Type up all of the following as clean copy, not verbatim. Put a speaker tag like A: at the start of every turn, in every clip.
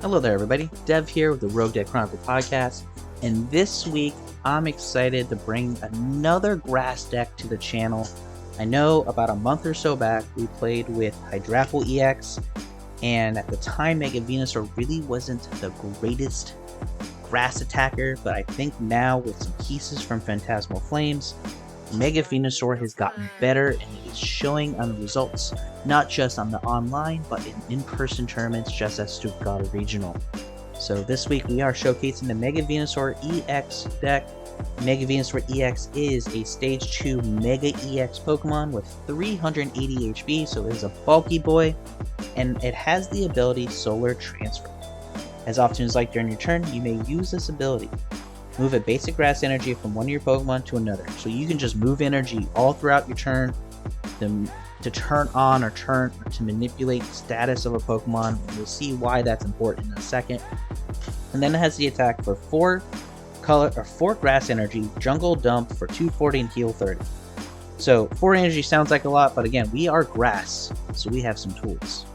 A: Hello there everybody, Dev here with the Rogue Deck Chronicle podcast, and this week I'm excited to bring another grass deck to the channel. I know about a month or so back we played with Hydrapple EX, and at the time Mega Venusaur really wasn't the greatest grass attacker, but I think now with some pieces from Phantasmal Flames, Mega Venusaur has gotten better and it is showing on the results, not just on the online, but in in-person tournaments just at Stuttgart Regional. So this week we are showcasing the Mega Venusaur EX deck. Mega Venusaur EX is a Stage 2 Mega EX Pokemon with 380 HP, so it is a bulky boy, and it has the ability Solar Transfer. As often as during your turn, you may use this ability. Move a basic grass energy from one of your Pokemon to another. So you can just move energy all throughout your turn to turn on or to manipulate the status of a Pokemon. You'll see why that's important in a second. And then it has the attack for 4 grass energy, jungle dump for 240 and heal 30. So 4 energy sounds like a lot, but again, we are grass, so we have some tools.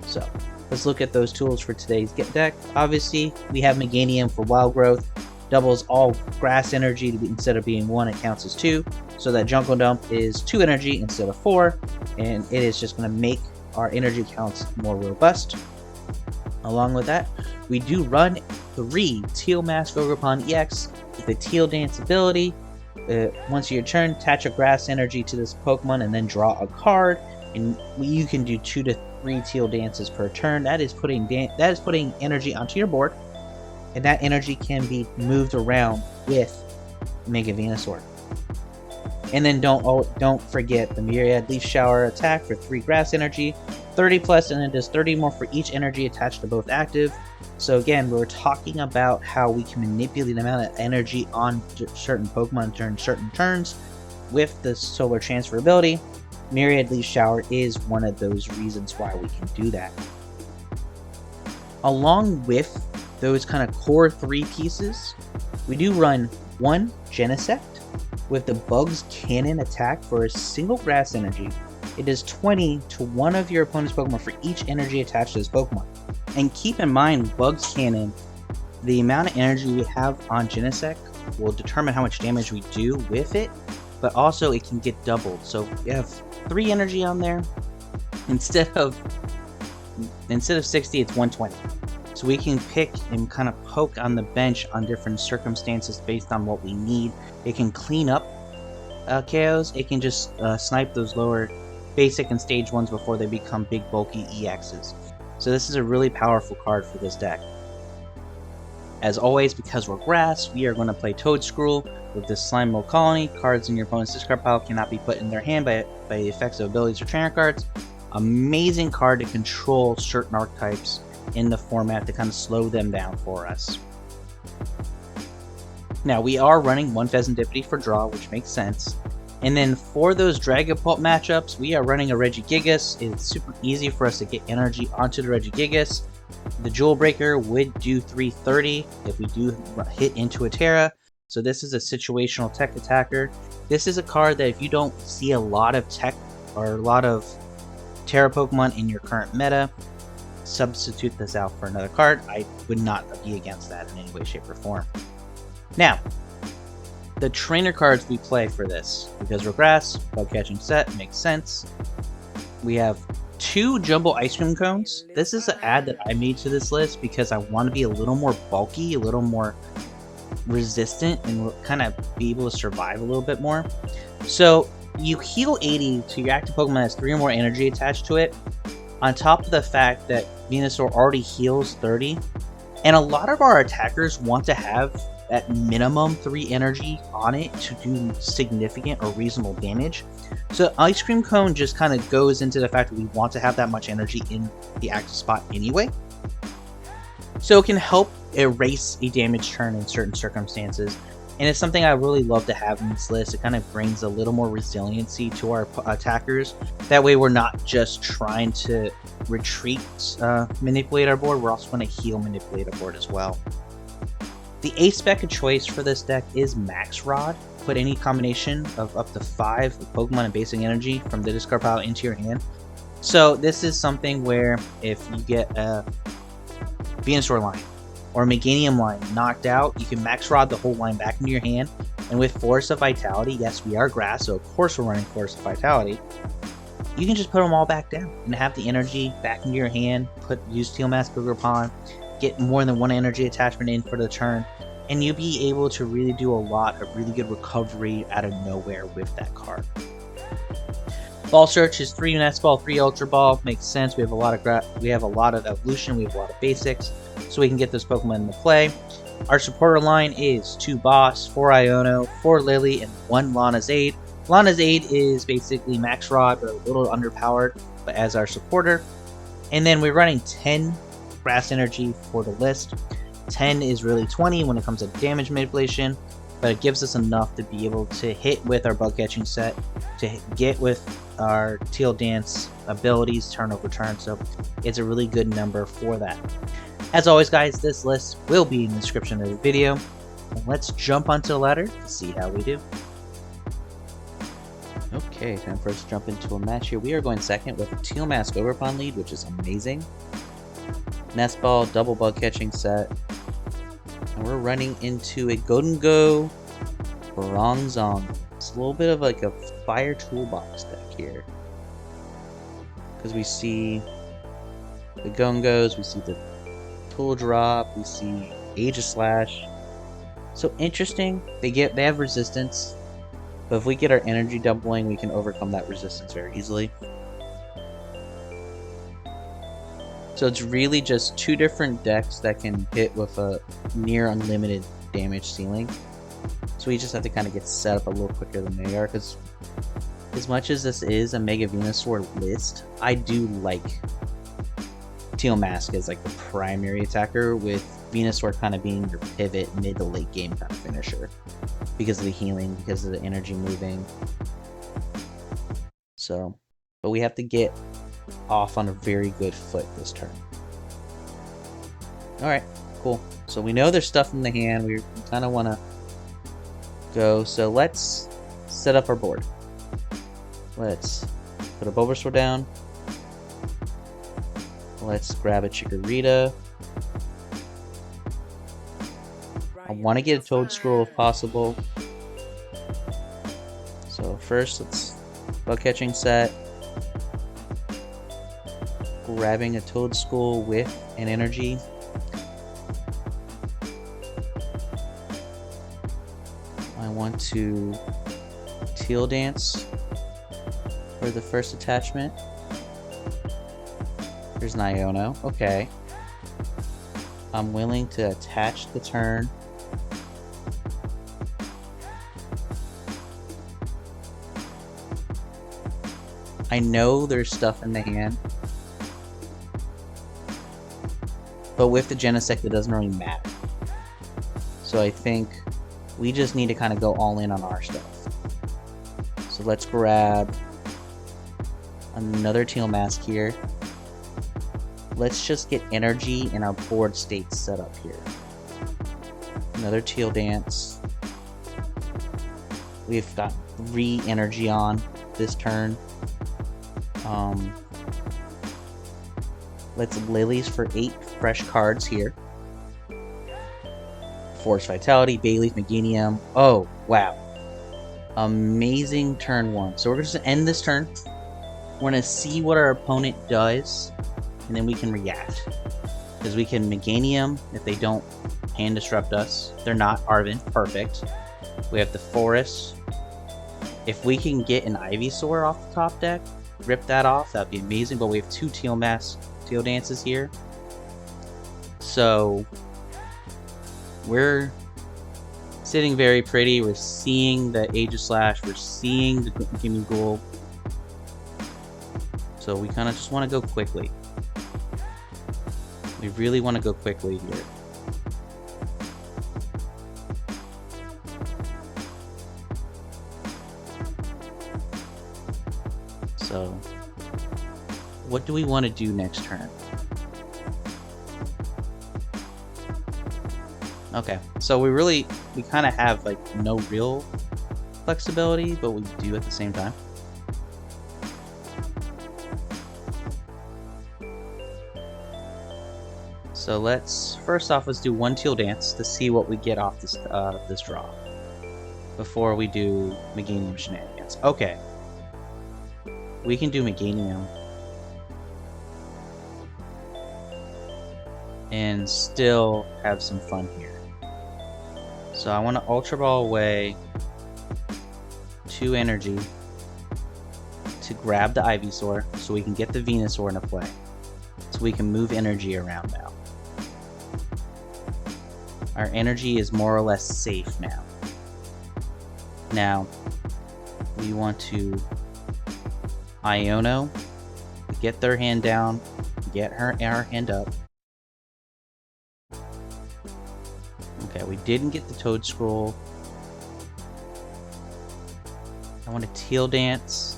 A: So let's look at those tools for today's deck. Obviously, we have Meganium for wild growth. Doubles all grass energy instead of being 1, it counts as 2. So that jungle dump is 2 energy instead of 4, and it is just going to make our energy counts more robust. Along with that, we do run 3 Teal Mask Ogerpon EX with the Teal Dance ability. Once your turn, attach a grass energy to this Pokemon and then draw a card. And you can do 2 to 3 Teal Dances per turn. That is putting energy onto your board, and that energy can be moved around with Mega Venusaur. And then don't forget the Myriad Leaf Shower attack for 3 grass energy, 30 plus, and it does 30 more for each energy attached to both active. So again, we're talking about how we can manipulate the amount of energy on certain Pokemon during certain turns with the Solar Transfer ability. Myriad Leaf Shower is one of those reasons why we can do that. Along with those kind of core 3 pieces, we do run 1 Genesect with the Bug's Cannon attack for a single grass energy. It does 20 to one of your opponent's Pokemon for each energy attached to this Pokemon. And keep in mind, Bug's Cannon, the amount of energy we have on Genesect will determine how much damage we do with it, but also it can get doubled. So we have 3 energy on there. Instead of 60, it's 120. So we can pick and kind of poke on the bench on different circumstances based on what we need. It can clean up KOs. It can just snipe those lower basic and stage 1s before they become big bulky EXs. So this is a really powerful card for this deck. As always, because we're grass, we are going to play Toedscruel with this Slime Mold Colony. Cards in your opponent's discard pile cannot be put in their hand by the effects of abilities or trainer cards. Amazing card to control certain archetypes in the format to kind of slow them down for us. Now we are running 1 Fezandipiti for draw, which makes sense. And then for those Dragapult matchups, we are running a Regigigas. It's super easy for us to get energy onto the Regigigas. The Jewel Breaker would do 330 if we do hit into a Terra. So this is a situational tech attacker. This is a card that if you don't see a lot of tech or a lot of Terra Pokemon in your current meta, substitute this out for another card. I would not be against that in any way, shape, or form. Now, the trainer cards we play for this, because we're grass, Bug Catching Set, makes sense. We have 2 Jumbo Ice Cream Cones. This is an ad that I made to this list because I want to be a little more bulky, a little more resistant, and kind of be able to survive a little bit more. So you heal 80 to your active Pokemon that has 3 or more energy attached to it, on top of the fact that Venusaur already heals 30, and a lot of our attackers want to have at minimum 3 energy on it to do significant or reasonable damage. So Ice Cream Cone just kind of goes into the fact that we want to have that much energy in the active spot anyway. So it can help erase a damage turn in certain circumstances. And it's something I really love to have in this list. It kind of brings a little more resiliency to our attackers. That way we're not just trying to retreat, manipulate our board, we're also going to heal, manipulate our board as well. The ace spec of choice for this deck is Max Rod. Put any combination of up to 5 Pokemon and basic energy from the discard pile into your hand. So this is something where if you get a Venusaur line or Meganium line knocked out, you can max rod the whole line back into your hand. And with Forest of Vitality, yes, we are grass, so of course we're running Forest of Vitality. You can just put them all back down and have the energy back into your hand. Use Teal Mask Ogerpon, get more than one energy attachment in for the turn, and you'll be able to really do a lot of really good recovery out of nowhere with that card. Ball Search is 3 Nest Ball, 3 Ultra Ball. Makes sense. We have a lot of evolution, we have a lot of basics, so we can get those Pokemon into play. Our supporter line is 2 Boss, 4 Iono, 4 Lillie, and 1 Lana's Aid. Lana's Aid is basically max rod, but a little underpowered, but as our supporter. And then we're running 10 grass energy for the list. 10 is really 20 when it comes to damage manipulation, but it gives us enough to be able to hit with our bug catching set, to get with our Teal Dance abilities, turn over turn, so it's a really good number for that. As always guys, this list will be in the description of the video, and let's jump onto the ladder to see how we do. Okay, time for us to jump into a match here. We are going second with a Teal Mask Ogerpon lead, which is amazing. Nest Ball, double bug catching set. And we're running into a Go Bronzong. It's a little bit of like a fire toolbox deck here. Because we see the Gungos, we see the Tool Drop, we see Aegislash. So interesting. They have resistance. But if we get our energy doubling, we can overcome that resistance very easily. So it's really just 2 different decks that can hit with a near unlimited damage ceiling. So we just have to kind of get set up a little quicker than they are, because as much as this is a Mega Venusaur list, I do like Teal Mask as like the primary attacker, with Venusaur kind of being your pivot mid to late game kind of finisher, because of the healing, because of the energy moving. So, but we have to get off on a very good foot this turn. Alright, cool. So we know there's stuff in the hand, we kind of want to go, so let's set up our board. Let's put a Bulbasaur down. Let's grab a Chikorita. I want to get a Toedscruel if possible. So first, let's bug catching set. Grabbing a Toedscruel with an energy. I want to Teal Dance for the first attachment. There's an Iono. Okay. I'm willing to attach the turn. I know there's stuff in the hand, but with the Genesect, it doesn't really matter. So I think we just need to kind of go all in on our stuff. So let's grab another Teal Mask here. Let's just get energy and our board state set up here. Another Teal Dance. We've got 3 energy on this turn. Let's Lillies for 8 fresh cards here. Forest Vitality, Bayleef, Meganium. Oh, wow. Amazing turn 1. So we're going to end this turn. We're going to see what our opponent does, and then we can react. Because we can Meganium if they don't hand disrupt us. They're not Arven. Perfect. We have the Forest. If we can get an Ivysaur off the top deck, rip that off, that'd be amazing. But we have 2 Teal Dances here. So we're sitting very pretty. We're seeing the Aegislash, we're seeing the Gimme. So we kind of just want to go quickly. We really want to go quickly here. So what do we want to do next turn? Okay, so we kind of have like no real flexibility, but we do at the same time. So So let's do one Teal dance to see what we get off this this draw before we do Meganium shenanigans. Okay, we can do Meganium and still have some fun here. So I want to Ultra Ball away 2 energy to grab the Ivysaur so we can get the Venusaur into play. So we can move energy around now. Our energy is more or less safe now. Now, we want to Iono, get their hand down, get our hand up. Okay, we didn't get the Toedscruel. I want a Teal dance.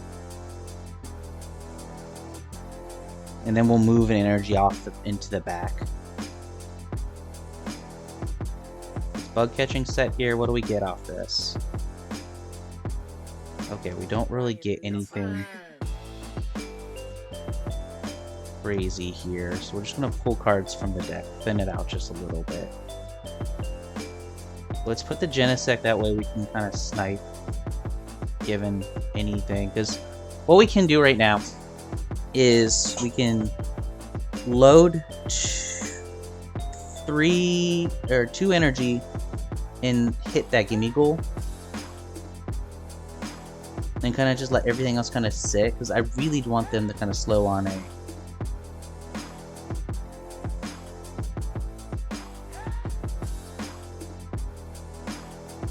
A: And then we'll move an energy off into the back. Bug Catching Set here. What do we get off this? Okay, we don't really get anything crazy here, so we're just gonna pull cards from the deck, thin it out just a little bit. Let's put the Genesect, that way we can kind of snipe given anything, because what we can do right now is we can load 2 energy and hit that Gimmighoul, and kind of just let everything else kind of sit, because I really want them to kind of slow on a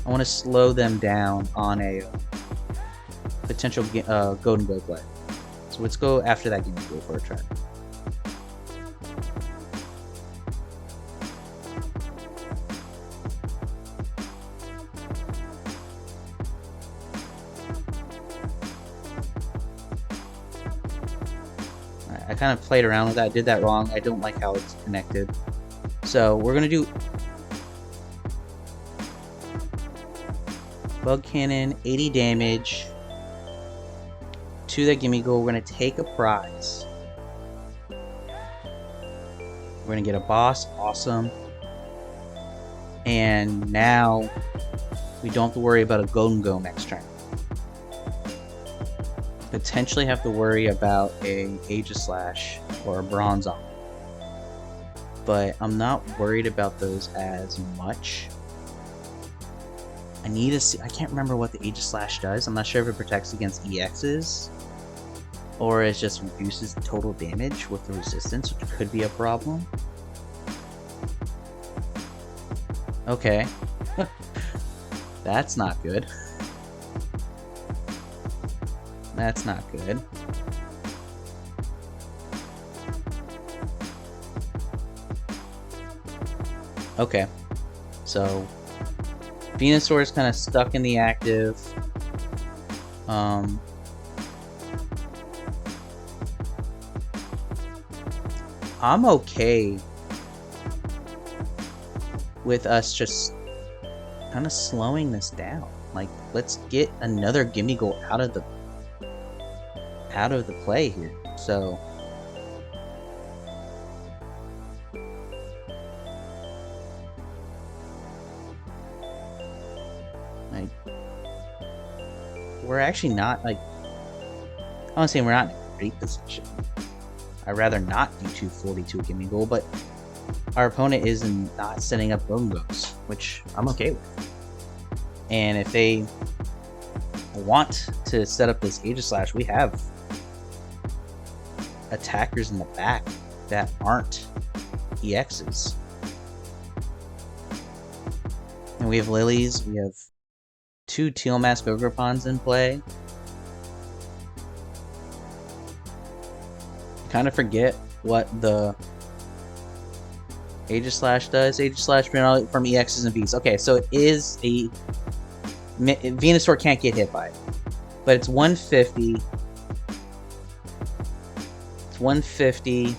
A: I want to slow them down on a potential Golden Go play. So let's go after that Gimmighoul for a try. I kind of played around with that. I did that wrong. I don't like how it's connected. So we're going to do Bug Cannon, 80 damage to the Gimmighoul. We're going to take a prize. We're going to get a boss. Awesome. And now we don't have to worry about a Golden Go next turn. Potentially have to worry about a Aegislash or a Bronzong, but I'm not worried about those as much. I need to see. I can't remember what the Aegislash does. I'm not sure if it protects against EXs or it just reduces total damage with the resistance, which could be a problem. Okay. That's not good. That's not good. Okay. So Venusaur is kind of stuck in the active. I'm okay with us just kind of slowing this down. Like, let's get another Gimmighoul out of the play here. So like, we're actually not, like, I don't say we're not in a great position. I'd rather not do 242 Gimmighoul, but our opponent is not setting up Golden Goes, which I'm okay with. And if they want to set up this Aegislash, we have attackers in the back that aren't EXs. And we have Lillies, we have 2 Teal Mask Ogerpons in play. Kind of forget what the Aegislash does. Aegislash from EXs and Vs. Okay, so it is a Venusaur can't get hit by it, but it's 150. It's 150.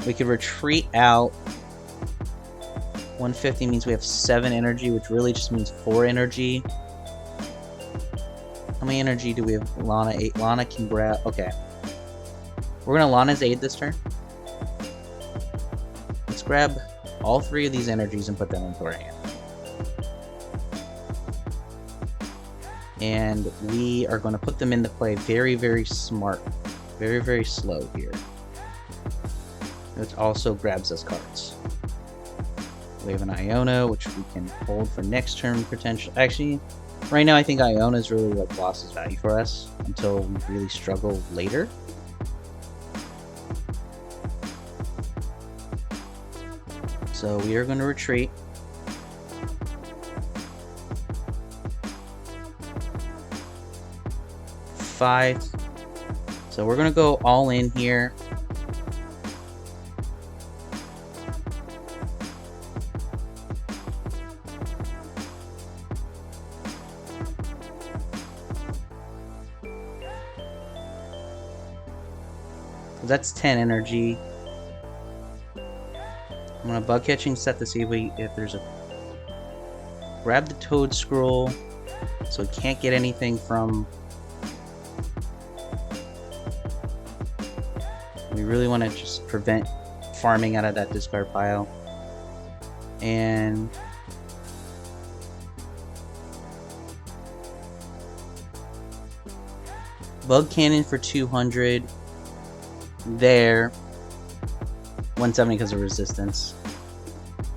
A: We could retreat out. 150 means we have 7 energy, which really just means 4 energy. How many energy do we have? Lana, 8. Lana can grab. Okay. We're gonna Lana's Aid this turn. Let's grab all 3 of these energies and put them into our hand. And we are going to put them into play very, very smart. Very, very slow here. Which also grabs us cards. We have an Iono, which we can hold for next turn potential. Actually, right now I think Iono is really like lost its value for us until we really struggle later. So we are going to retreat. Five. So we're going to go all in here. That's 10 energy. I'm gonna Bug Catching Set to see if there's a... Grab the Toedscruel, so we can't get anything from... We really want to just prevent farming out of that discard pile. And... Bug Cannon for 200. There. 170 because of resistance.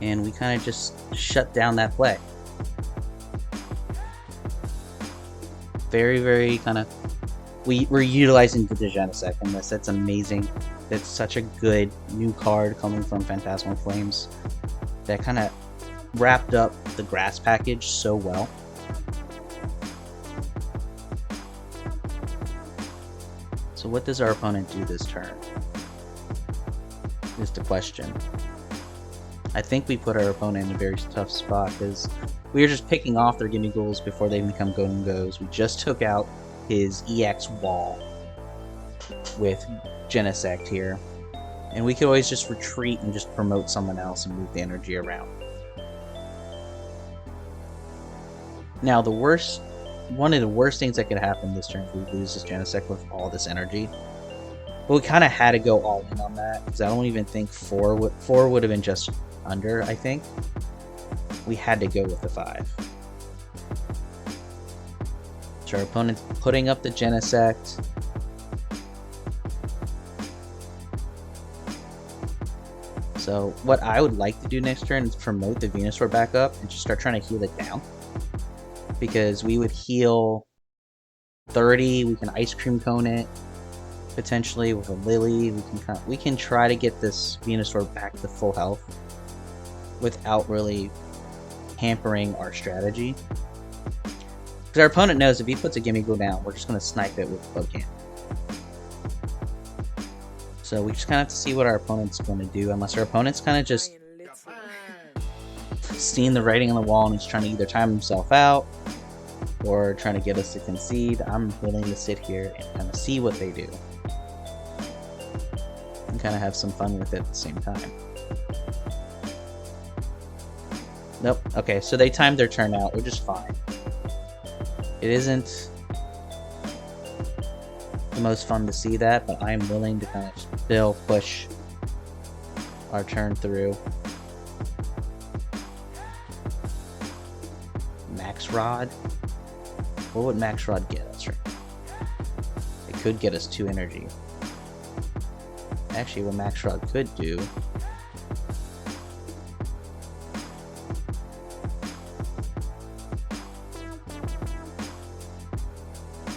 A: And we kind of just shut down that play. Very, very kind of... We're utilizing the Genesect in this. That's amazing. That's such a good new card coming from Phantasmal Flames. That kind of wrapped up the grass package so well. So what does our opponent do this turn? Is the question. I think we put our opponent in a very tough spot because we are just picking off their gimme goals before they become go and goes. We just took out his EX wall with Genesect here. And we could always just retreat and just promote someone else and move the energy around. Now one of the worst things that could happen this turn if we lose this Genesect with all this energy. But we kind of had to go all in on that because I don't even think 4 would have been just under, I think. We had to go with the 5. So our opponent's putting up the Genesect. So what I would like to do next turn is promote the Venusaur back up and just start trying to heal it down. Because we would heal 30, we can Ice Cream Cone it. Potentially with a Lillie, we can try to get this Venusaur back to full health without really hampering our strategy. Because our opponent knows if he puts a gimme go down, we're just going to snipe it with Bug Cannon. So we just kind of have to see what our opponent's going to do, unless our opponent's kind of just seeing the writing on the wall and he's trying to either time himself out or trying to get us to concede. I'm willing to sit here and kind of see what they do. And kind of have some fun with it at the same time. Nope. Okay, so they timed their turn out, which is fine. It isn't the most fun to see that, but I'm willing to kind of still push our turn through. Max Rod? What would Max Rod get us right now? It could get us 2 energy. Actually, what Max Rod could do...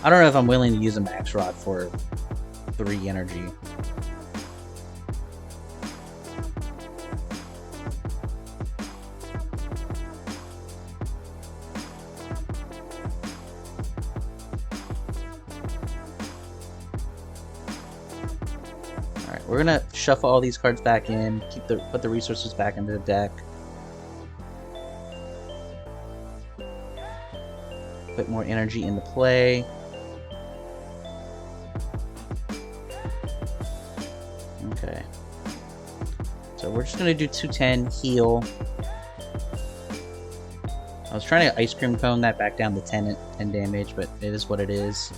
A: I don't know if I'm willing to use a Max Rod for 3 energy. Alright, we're gonna shuffle all these cards back in, put the resources back into the deck. Put more energy into play. Okay. So we're just gonna do 210 heal. I was trying to Ice Cream Cone that back down to 10 damage, but it is what it is.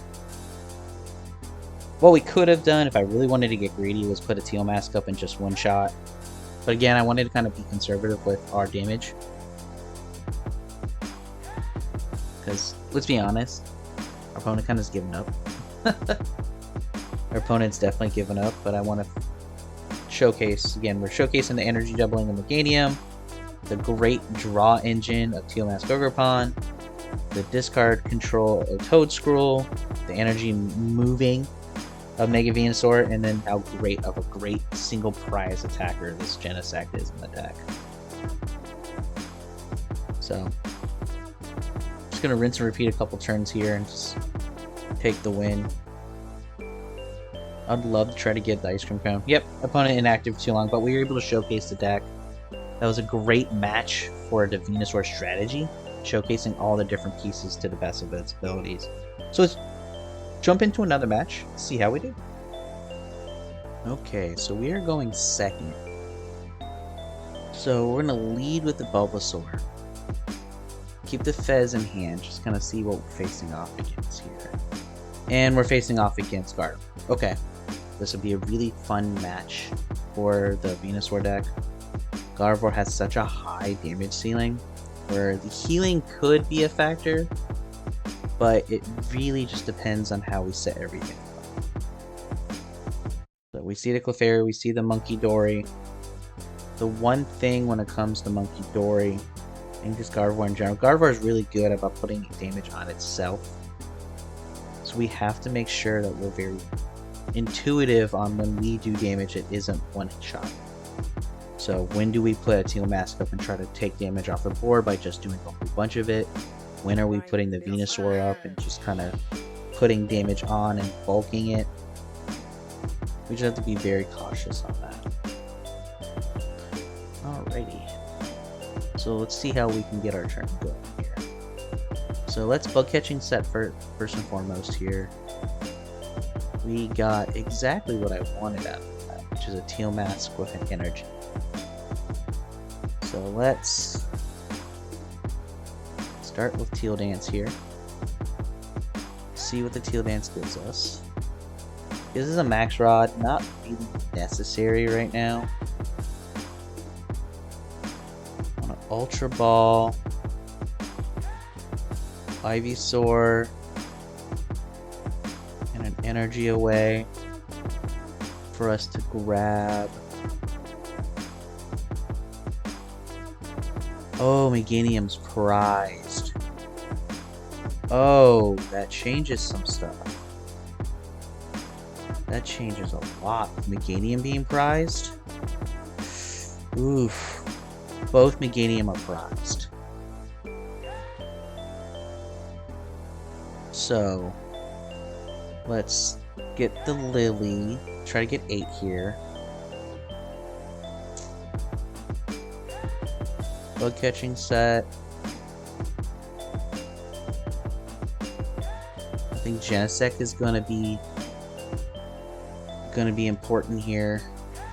A: What we could have done if I really wanted to get greedy was put a Teal Mask up in just one shot. But again, I wanted to kind of be conservative with our damage. Because, let's be honest, our opponent kind of has given up. Our opponent's definitely given up, but I want to showcase, again, we're showcasing the energy doubling of Meganium, the great draw engine of Teal Mask Ogerpon, the discard control of Toedscruel, the energy moving of Mega Venusaur, and then how great of a great single prize attacker this Genesect is in the deck. So, just gonna rinse and repeat a couple turns here and just take the win. I'd love to try to get the ice cream cone. Yep, opponent inactive too long, but we were able to showcase the deck. That was a great match for the Venusaur strategy, showcasing all the different pieces to the best of its abilities. So let's jump into another match, see how we do. Okay, so we are going second. So we're going to lead with the Bulbasaur. Keep the Fez in hand, just kind of see what we're facing off against here. And we're facing off against Gardevoir. Okay, this would be a really fun match for the Venusaur deck. Gardevoir has such a high damage ceiling, where the healing could be a factor, but it really just depends on how we set everything up. So we see the Clefairy, we see the Monkey Dory. The one thing when it comes to Monkey Dory, and just Gardevoir in general, Gardevoir is really good about putting damage on itself. So we have to make sure that we're very intuitive on when we do damage it isn't one shot. So when do we put a Teal Mask up and try to take damage off the board by just doing a whole bunch of it? When are we putting the Venusaur up and just kind of putting damage on and bulking it? We just have to be very cautious on that. Alrighty. So let's see how we can get our turn going here. So let's Bug Catching Set first and foremost here. We got exactly what I wanted out of that, which is a Teal Mask with an energy. So let's start with Teal Dance here. See what the Teal Dance gives us. This is a Max Rod, not really necessary right now. On an Ultra Ball, Ivysaur, and an energy away for us to grab. Oh, Meganium's prized. Oh, that changes some stuff. That changes a lot. Meganium being prized? Oof. Both Meganium are prized. So, let's get the Lillie. Try to get 8 here. Bug Catching Set. I think Genesect is gonna be important here,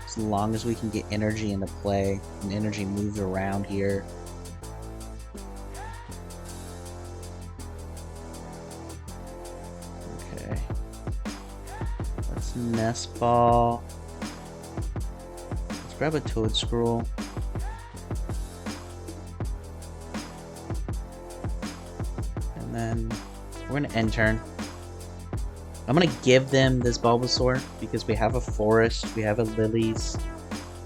A: as long as we can get energy into play and energy moves around here. Okay, let's Nest Ball. Let's grab a Toedscruel. And then we're gonna end turn. I'm gonna give them this Bulbasaur because we have a Forest, we have a Lillie's.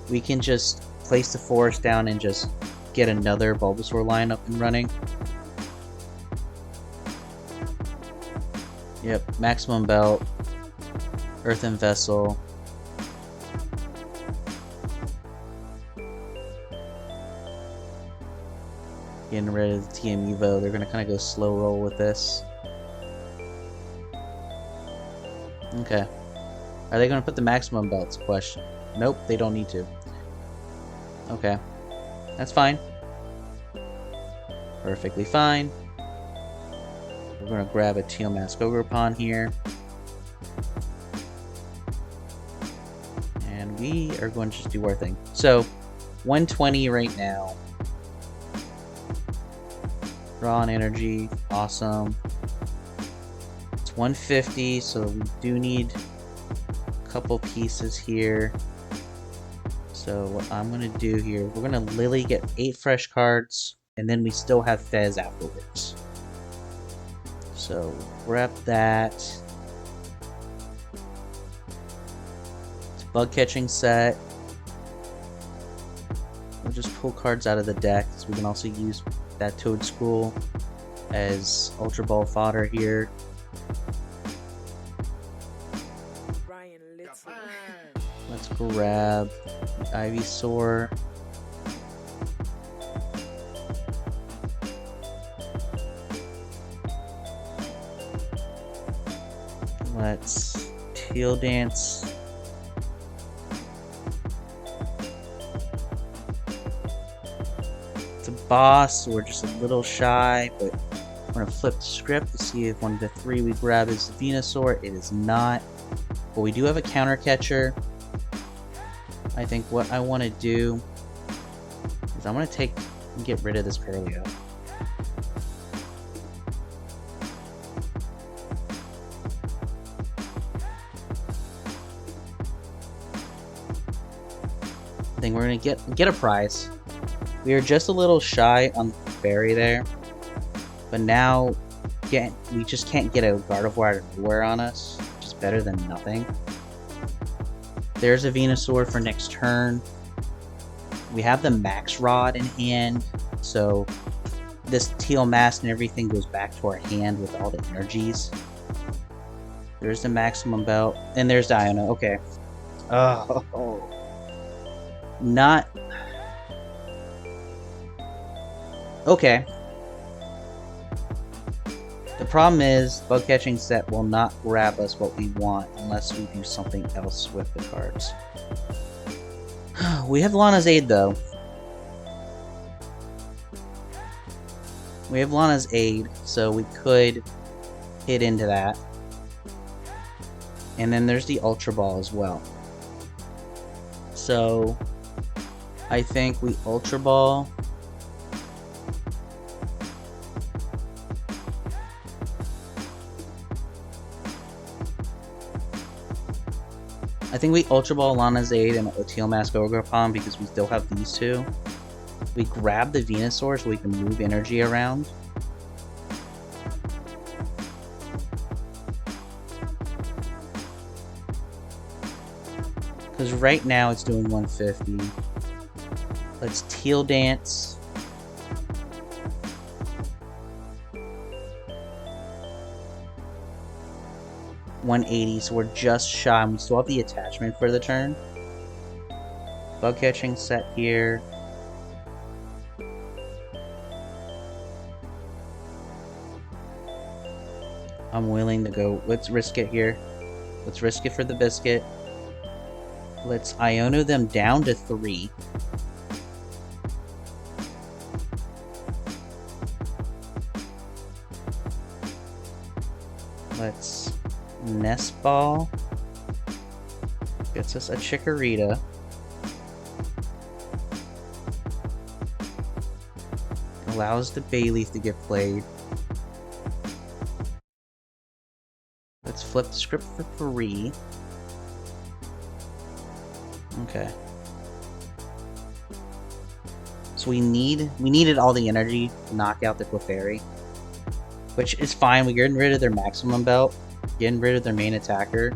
A: We can just place the Forest down and just get another Bulbasaur line up and running. Yep, Maximum Belt, Earthen Vessel. Getting rid of the TM Evo. They're gonna kind of go slow roll with this. Okay. Are they going to put the Maximum Belts? Question. Nope, they don't need to. Okay. That's fine. Perfectly fine. We're going to grab a Teal Mask Ogerpon here. And we are going to just do our thing. So, 120 right now. Raw and energy. Awesome. 150, so we do need couple pieces here. So what I'm going to do here, we're going to Lillie get 8 fresh cards, and then we still have Fez afterwards. So grab that. It's Bug Catching Set. We'll just pull cards out of the deck, so we can also use that Toedscool as Ultra Ball fodder here. Let's grab Ivysaur. Let's Teal Dance. It's a boss, so we're just a little shy, but I'm going to flip the script to see if one of the 3 we grab is the Venusaur. It is not. But we do have a counter catcher. I think what I want to do is I want to get rid of this Curlio. I think we're going to get a prize. We are just a little shy on the fairy there. But now we just can't get a Gardevoir out of nowhere on us, which is better than nothing. There's a Venusaur for next turn. We have the Max Rod in hand, so this Teal Mask and everything goes back to our hand with all the energies. There's the Maximum Belt, and there's the Iono. Okay. Oh. Not... Okay. The problem is, Bug Catching Set will not grab us what we want unless we do something else with the cards. We have Lana's Aid, though. We have Lana's Aid, so we could hit into that. And then there's the Ultra Ball as well. So, I think we Ultra Ball. I think we Ultra Ball Lana's Aid and a Teal Mask Ogerpon because we still have these 2. We grab the Venusaur so we can move energy around. Because right now it's doing 150. Let's Teal Dance. $180, so we're just shy. We still have the attachment for the turn. Bug Catching Set here. I'm willing to go. Let's risk it here. Let's risk it for the biscuit. Let's Iono them down to 3. Let's Nest Ball. Gets us a Chikorita. Allows the Bayleef to get played. Let's flip the script for 3. Okay. So we needed all the energy to knock out the Clefairy. Which is fine. We're getting rid of their Maximum Belt. Getting rid of their main attacker.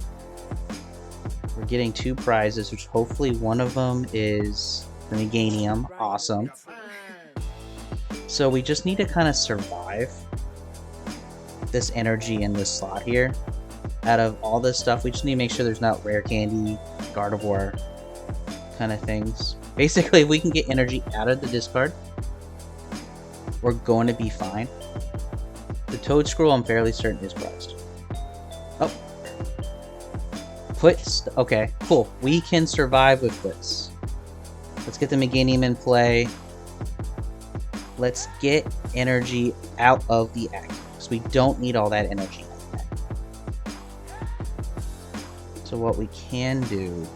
A: We're getting 2 prizes, which hopefully one of them is the Meganium. Awesome. So we just need to kind of survive this energy in this slot here. Out of all this stuff, we just need to make sure there's not rare candy, Gardevoir kind of things. Basically, if we can get energy out of the discard, we're going to be fine. The Toedscruel, I'm fairly certain, is prized. Oh. Okay, cool. We can survive with this. Let's get the Meganium in play. Let's get energy out of the act. Because we don't need all that energy. So what we can do...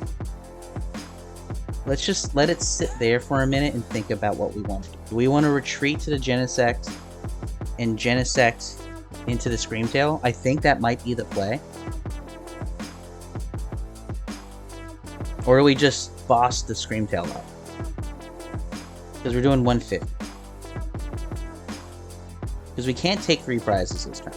A: Let's just let it sit there for a minute and think about what we want to do. Do we want to retreat to the Genesect and Genesect into the Screamtail? I think that might be the play. Or do we just boss the Screamtail up? Because we're doing 150. Because we can't take 3 prizes this turn.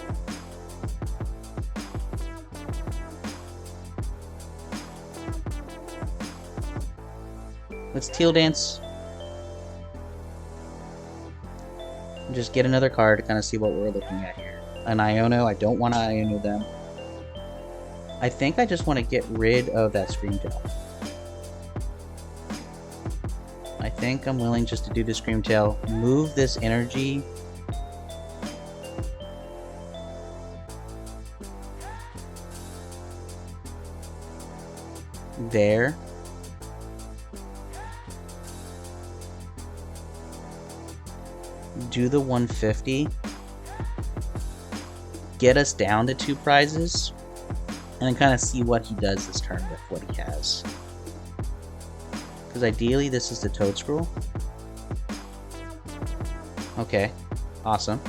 A: Let's Teal Dance. And just get another card to kind of see what we're looking at here. An Iono. I don't want to Iono them. I think I just want to get rid of that Screamtail. I think I'm willing just to do the Screamtail. Move this energy. There. Do the 150. Get us down to 2 prizes. And then kind of see what he does this turn with what he has. Because ideally this is the Toedscruel. Okay. Awesome.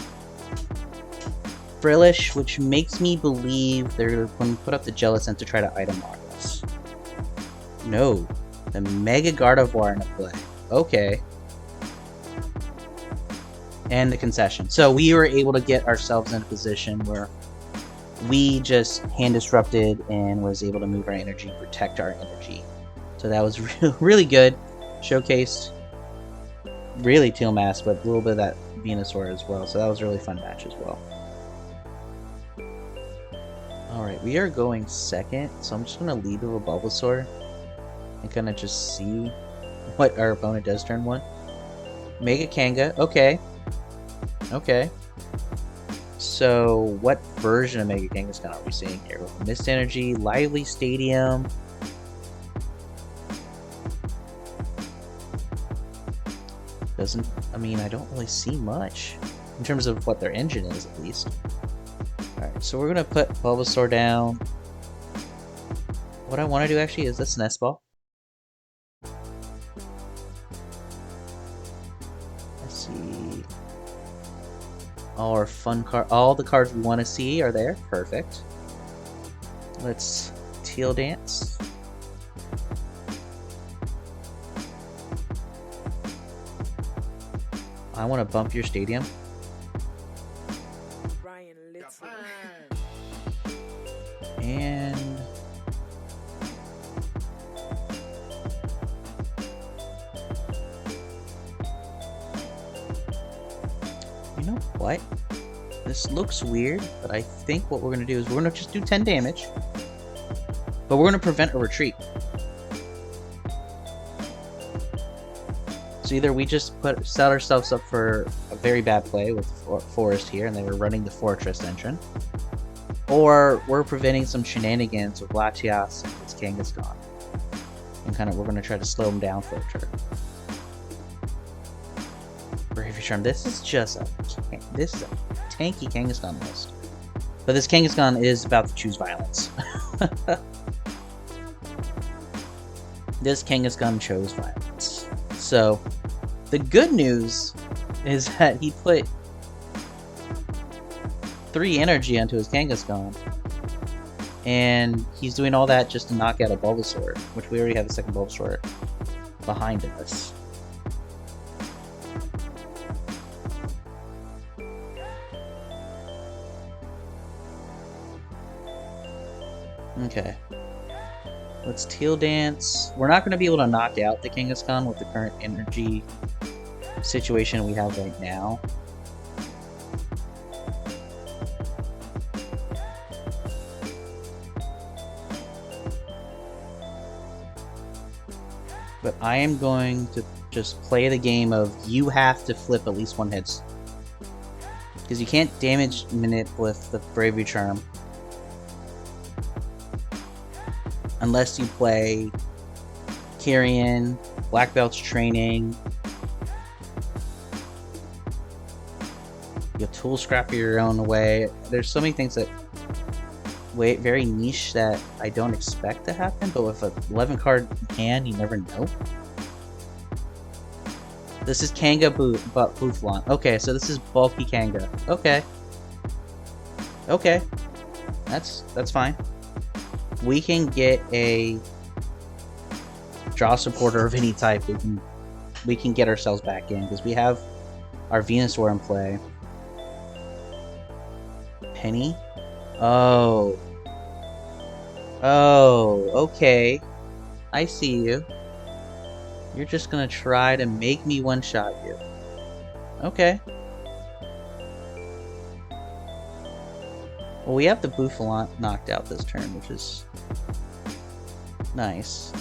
A: Frillish, which makes me believe they're going to put up the Jellicent to try to item lock us. No. The Mega Gardevoir in play. Okay. And the concession. So we were able to get ourselves in a position where we just hand disrupted and was able to move our energy, protect our energy. So that was really good. Showcased really Teal Mask, but a little bit of that Venusaur as well. So that was a really fun match as well. Alright, we are going second. So I'm just going to lead with a Bulbasaur and kind of just see what our opponent does turn 1. Mega Kanga. Okay. Okay. So, what version of Mega Kangaskhan are we seeing here? Mist Energy, Lively Stadium. Doesn't, I mean, I don't really see much in terms of what their engine is, at least. Alright, so we're going to put Bulbasaur down. What I want to do actually is this Nest Ball. Let's see. All our fun card, all the cards we want to see are there. Perfect. Let's Teal Dance. I want to bump your stadium. And you know what? This looks weird, but I think what we're going to do is we're going to just do 10 damage. But we're going to prevent a retreat. So either we just set ourselves up for a very bad play with Forest here, and they were running the Fortress engine. Or we're preventing some shenanigans with Latias and its Kangaskhan. And kind of we're going to try to slow him down for a turn. Brave Charm. This is just a tanky Kangaskhan list. But this Kangaskhan is about to choose violence. This Kangaskhan chose violence. So, the good news is that he put 3 energy onto his Kangaskhan. And he's doing all that just to knock out a Bulbasaur, which we already have a second Bulbasaur behind us. Okay. Let's Teal Dance. We're not going to be able to knock out the Kangaskhan with the current energy situation we have right now. But I am going to just play the game of you have to flip at least 1 hits. Because you can't damage Manip with the Bravery Charm. Unless you play Kyrian, Black Belt's Training. You have Tool Scrap your own way. There's so many things that very niche that I don't expect to happen, but with an 11 card hand, you never know. This is Kanga Bouffalant. Okay, so this is bulky Kanga. Okay. Okay. That's fine. We can get a draw supporter of any type, we can get ourselves back in because we have our Venusaur in play. Penny? Oh. Oh, okay. I see you. You're just gonna try to make me one-shot you. Okay. Well, we have the Bouffalon knocked out this turn, which is nice.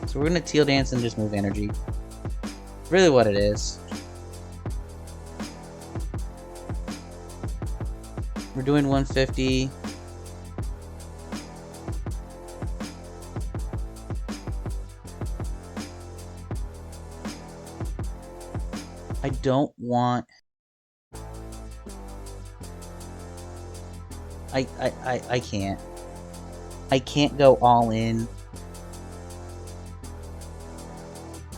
A: So we're gonna Teal Dance and just move energy. Really what it is. We're doing 150. I don't want... I can't. I can't go all in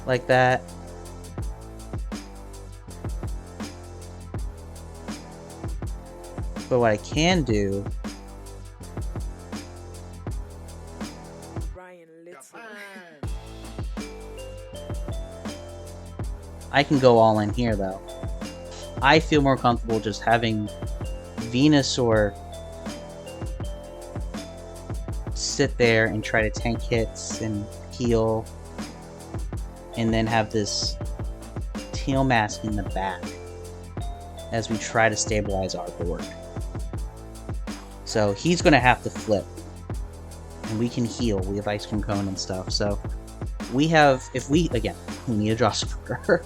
A: like that. But what I can do I can go all in here though. I feel more comfortable just having Venusaur sit there and try to tank hits and heal, and then have this Teal Mask in the back as we try to stabilize our board. So he's going to have to flip, and we can heal. We have Ice Cream Cone and stuff, so we have, if we, again, we need a draw supporter.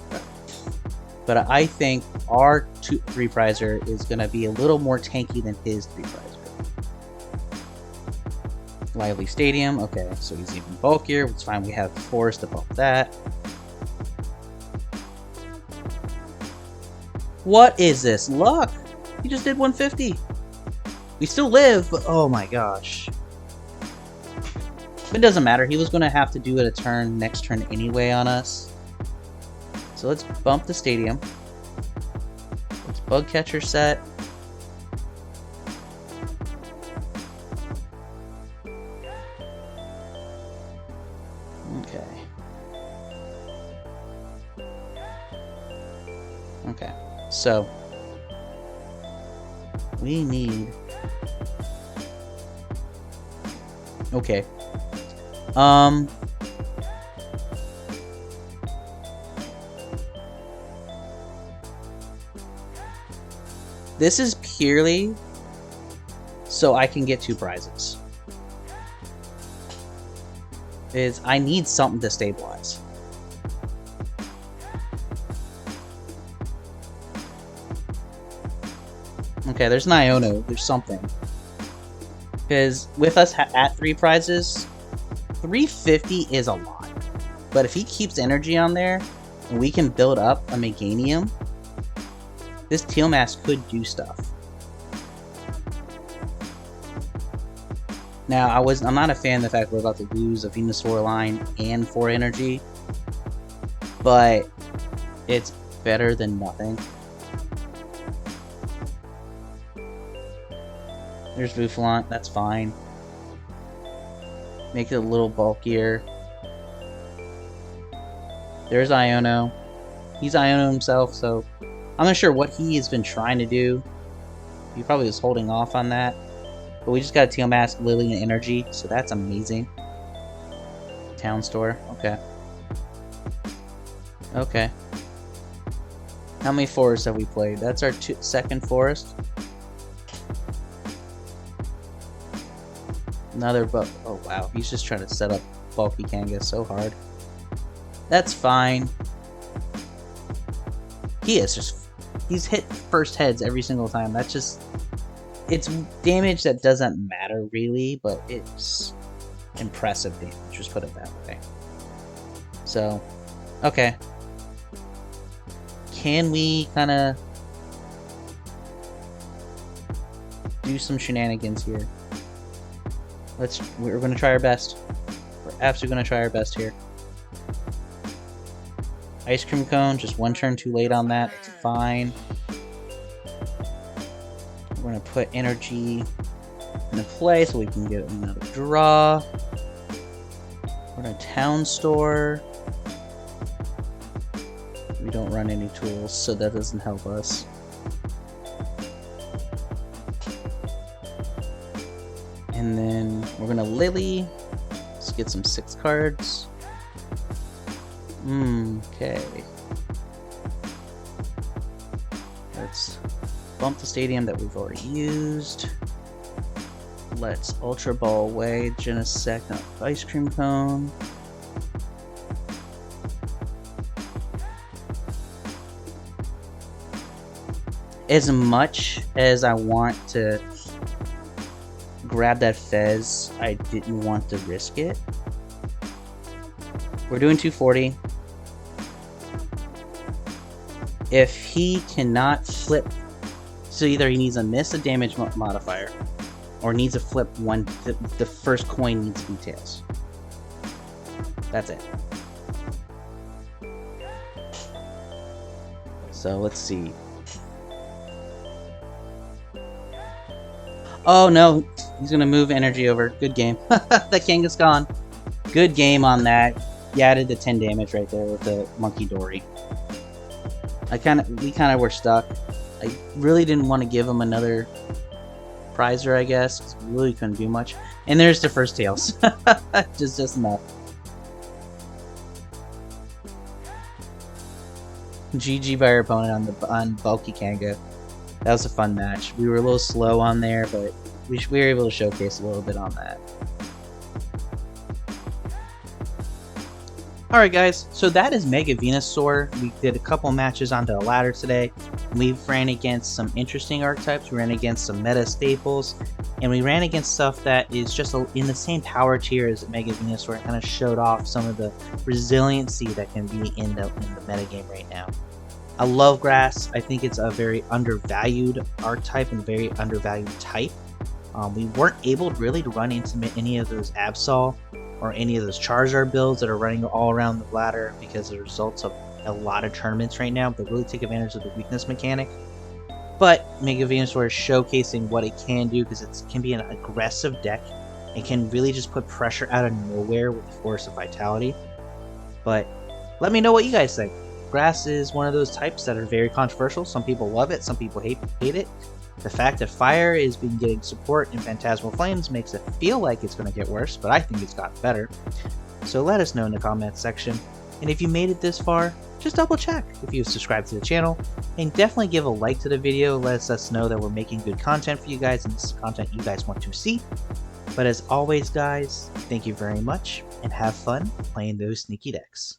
A: But I think our 3-prizer is going to be a little more tanky than his 3-prizer. Lively Stadium, okay, so he's even bulkier. It's fine, we have Forest above that. What is this? Luck! He just did 150. We still live, but oh my gosh. It doesn't matter. He was going to have to do it a turn next turn anyway on us. So let's bump the stadium. Let's Bug Catcher set. Okay. Okay. So we need... Okay. This is purely so I can get 2 prizes. I need something to stabilize. Okay, there's an Iono. There's something. Because with us at 3 prizes, 350 is a lot. But if he keeps energy on there, and we can build up a Meganium, this Teal Mask could do stuff. Now, I'm not a fan of the fact we're about to lose a Venusaur line and 4 energy, but it's better than nothing. There's Bouffalon, that's fine. Make it a little bulkier. There's Iono. He's Iono himself, so I'm not sure what he has been trying to do. He probably was holding off on that. But we just got a Teal Mask, Lillie, and Energy, so that's amazing. Town Store, okay. Okay. How many forests have we played? That's our second forest. Another oh wow, he's just trying to set up Bulky Kangas so hard. That's fine. He is just... He's hit first heads every single time. That's just... It's damage that doesn't matter really, but it's impressive damage, just put it that way. So, okay. Can we kind of do some shenanigans here? We're going to try our best. We're absolutely going to try our best here. Ice Cream Cone, just 1 turn too late on that. It's fine. We're going to put energy into play so we can get another draw. We're We're in a town store. We don't run any tools, so that doesn't help us. And then we're gonna Lillie. Let's get some 6 cards. Okay. Let's bump the stadium that we've already used. Let's Ultra Ball away Genesect Ice Cream Cone. As much as I want to grab that Fez, I didn't want to risk it. We're doing 240. If he cannot flip, so either he needs to miss a damage modifier, or needs to flip one, the first coin needs to be tails. That's it. So let's see. Oh no, he's gonna move energy over. Good game. The king is gone. Good game on that. He added the 10 damage right there with the Monkey Dory. We kind of were stuck. I really didn't want to give him another prizer, I guess, because we really couldn't do much. And there's the first tails. just enough. GG by our opponent on Bulky Kanga. That was a fun match. We were a little slow on there, but we were able to showcase a little bit on that. Alright guys, so that is Mega Venusaur. We did a couple matches onto the ladder today. We ran against some interesting archetypes, we ran against some meta staples, and we ran against stuff that is just in the same power tier as Mega Venusaur. It kind of showed off some of the resiliency that can be in the metagame right now. I love grass. I think it's a very undervalued archetype and a very undervalued type. We weren't able really to run into any of those Absol or any of those Charizard builds that are running all around the ladder because of the results of a lot of tournaments right now that really take advantage of the weakness mechanic. But Mega Venusaur is showcasing what it can do because it can be an aggressive deck. It can really just put pressure out of nowhere with the Forest of Vitality. But let me know what you guys think. Grass is one of those types that are very controversial. Some people love it, some people hate it. The fact that fire is getting support in Phantasmal Flames makes it feel like it's going to get worse, but I think it's gotten better. So let us know in the comments section. And if you made it this far, just double check if you've subscribed to the channel. And definitely give a like to the video. Lets us know that we're making good content for you guys and this is content you guys want to see. But as always guys, thank you very much and have fun playing those sneaky decks.